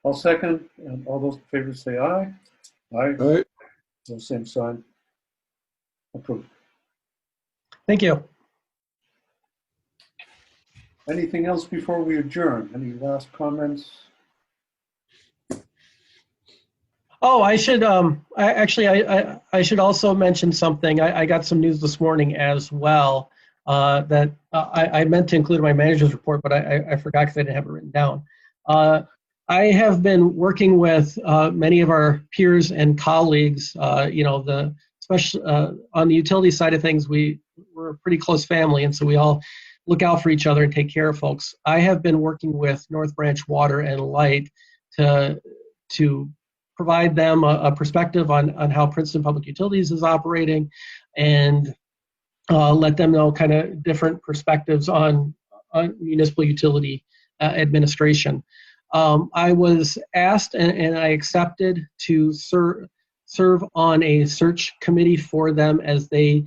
I'll second, and all those in favor say aye. Aye. All right. No, same sign. Approved. Thank you. Anything else before we adjourn? Any last comments? Oh, I should I should also mention something. I got some news this morning as well that I meant to include in my manager's report, but I forgot because I didn't have it written down. I have been working with many of our peers and colleagues. Especially on the utility side of things, we're a pretty close family, and so we all look out for each other and take care of folks. I have been working with North Branch Water and Light to provide them a perspective on how Princeton Public Utilities is operating, and let them know kind of different perspectives on municipal utility administration. I was asked and I accepted to serve on a search committee for them as they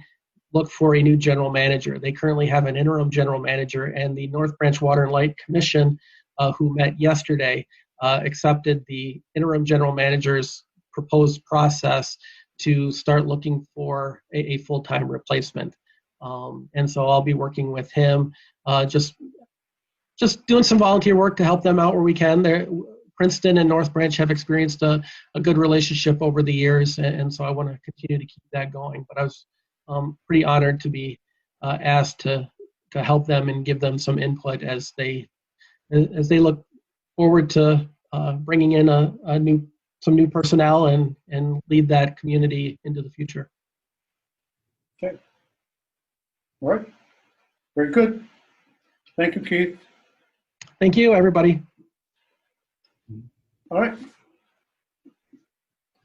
look for a new general manager. They currently have an interim general manager, and the North Branch Water and Light Commission, who met yesterday, accepted the interim general manager's proposed process to start looking for a full-time replacement. And so I'll be working with him, just doing some volunteer work to help them out where we can. Princeton and North Branch have experienced a good relationship over the years, and so I want to continue to keep that going. But I was pretty honored to be asked to help them and give them some input as they look forward to bringing in some new personnel and lead that community into the future. Okay. All right. Very good. Thank you, Keith. Thank you, everybody. All right.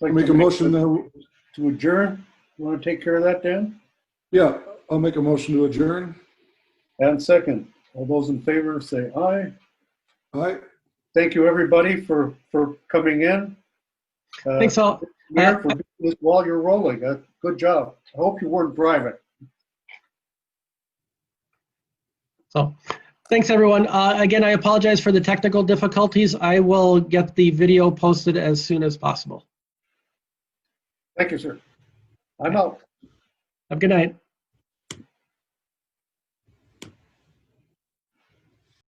I'll make a motion now. To adjourn. You want to take care of that, Dan? Yeah, I'll make a motion to adjourn. And second. All those in favor say aye. Aye. Thank you, everybody, for coming in. Thanks all. Mayor, for doing this while you're rolling. Good job. I hope you weren't driving. So, thanks everyone. Again, I apologize for the technical difficulties. I will get the video posted as soon as possible. Thank you, sir. I'm out. Have a good night.